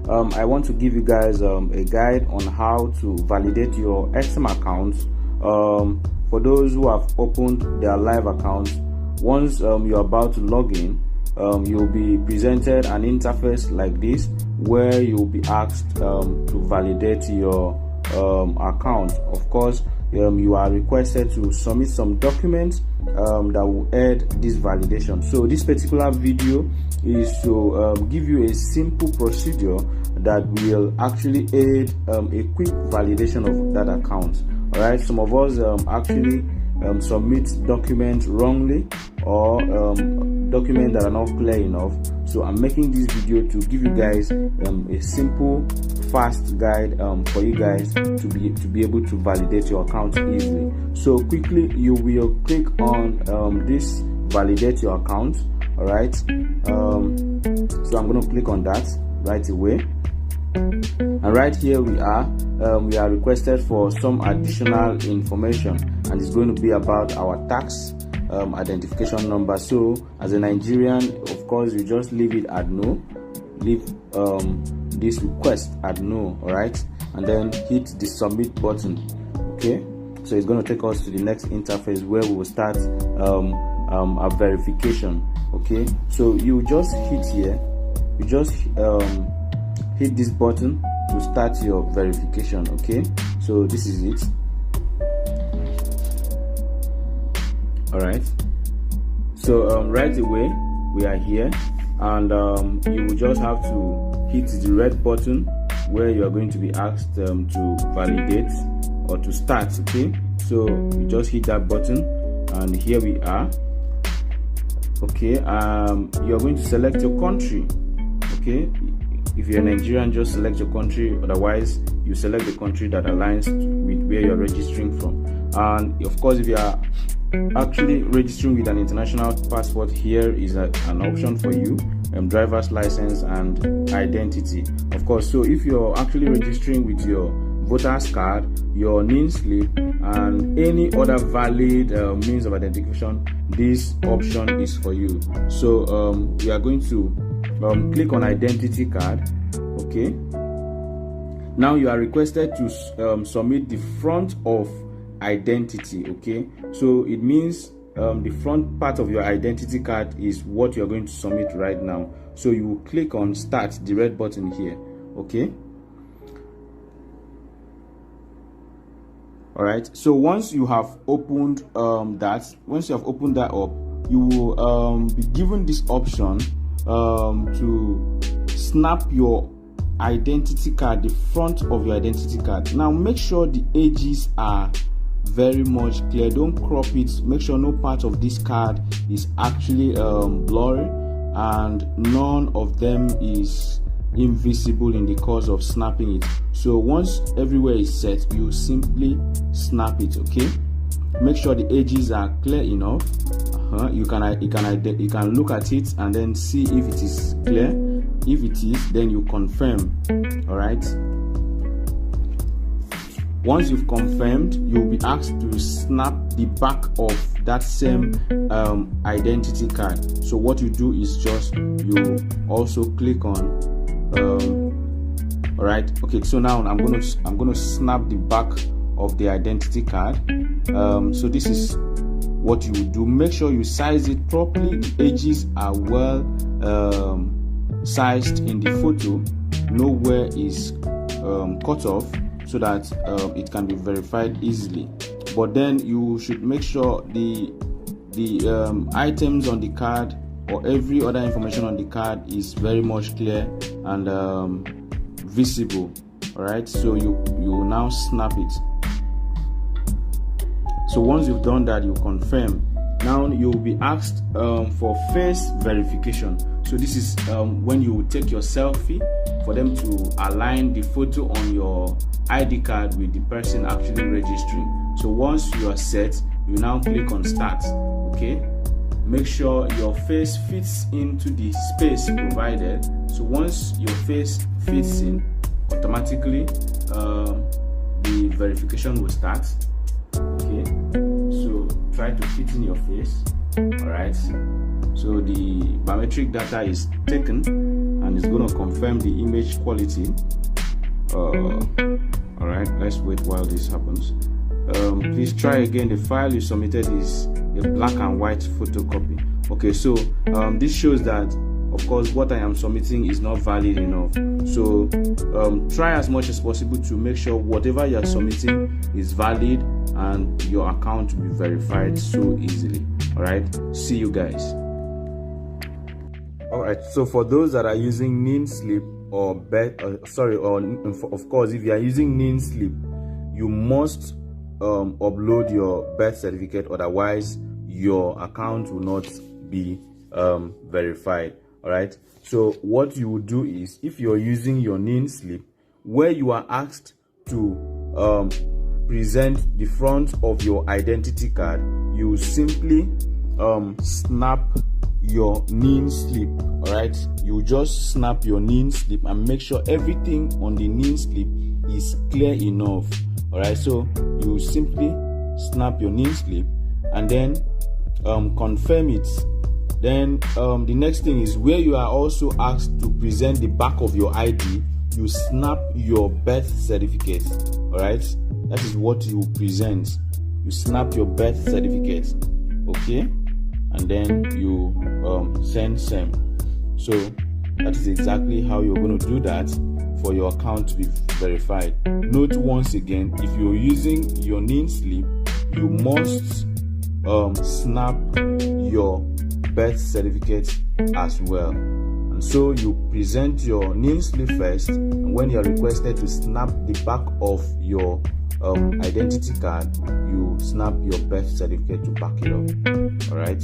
I want to give you guys a guide on how to validate your XM account. For those who have opened their live account, once you're about to log in, you'll be presented an interface like this where you'll be asked to validate your account. Of course, you are requested to submit some documents that will aid this validation. So this particular video is to give you a simple procedure that will actually aid a quick validation of that account. All right, some of us actually submit documents wrongly or documents that are not clear enough. So I'm making this video to give you guys a simple, fast guide for you guys to be able to validate your account easily. So quickly, you will click on this validate your account. All right, so I'm going to click on that right away, and right here we are requested for some additional information, and it's going to be about our tax identification number. So as a Nigerian, of course, you just leave it at no, leave this request at no. All right, and then hit the submit button. Okay, so it's going to take us to the next interface where we will start a verification. Okay, so you just hit here, you just hit this button to start your verification. Okay, so this is it. All right, so right away we are here, and you will just have to hit the red button where you are going to be asked to validate or to start. Okay, so you just hit that button, and here we are. Okay, you are going to select your country. Okay, if you're Nigerian, just select your country. Otherwise, you select the country that aligns with where you're registering from. And of course, if you are actually registering with an international passport, here is an option for you: driver's license and identity. Of course, so if you're actually registering with your voter's card, your NIN slip, and any other valid means of identification, this option is for you. So we are going to click on identity card. Okay, now you are requested to submit the front of identity. Okay, so it means the front part of your identity card is what you're going to submit right now. So you will click on start, the red button here. Okay, all right, so once you have opened that up, you will be given this option to snap your identity card, the front of your identity card. Now make sure the edges are very much clear, don't crop it. Make sure no part of this card is actually blurry, and none of them is invisible in the course of snapping it. So once everywhere is set, you simply snap it. Okay, make sure the edges are clear enough. You can look at it and then see if it is clear. If it is, then you confirm. All right, once you've confirmed, you'll be asked to snap the back of that same identity card. So what you do is just you also click on all right, okay, so now I'm going to snap the back of the identity card. So this is what you do. Make sure you size it properly. The edges are well sized in the photo. Nowhere is cut off, so that it can be verified easily. But then you should make sure the items on the card or every other information on the card is very much clear and visible. All right, so you now snap it. So once you've done that, you confirm. Now you'll be asked for face verification. So this is when you take your selfie for them to align the photo on your ID card with the person actually registering. So once you are set, you now click on start. Okay, make sure your face fits into the space provided. So once your face fits in, automatically the verification will start. Okay, so try to fit in your face. All right, so the biometric data is taken, and and it's going to confirm the image quality. All right, let's wait while this happens. Please try again. The file you submitted is a black and white photocopy. Okay, so this shows that, of course, what I am submitting is not valid enough. So try as much as possible to make sure whatever you are submitting is valid and your account will be verified so easily. All right, see you guys. All right, so for those that are using NINSlip or of course, if you are using NINSlip, you must upload your birth certificate, otherwise your account will not be verified. All right, so what you will do is, if you're using your NINSlip, where you are asked to present the front of your identity card, you simply snap your NINSlip. All right, you just snap your NINSlip and make sure everything on the NINSlip is clear enough. All right, so you simply snap your NINSlip and then confirm it. Then the next thing is, where you are also asked to present the back of your ID, you snap your birth certificate. All right, that is what you present. You snap your birth certificate, okay, and then you send. So that is exactly how you're going to do that for your account to be verified. Note once again, if you're using your NINSlip, you must snap your birth certificate as well. And so you present your NINSlip first, and when you are requested to snap the back of your identity card, you snap your birth certificate to back it up. All right.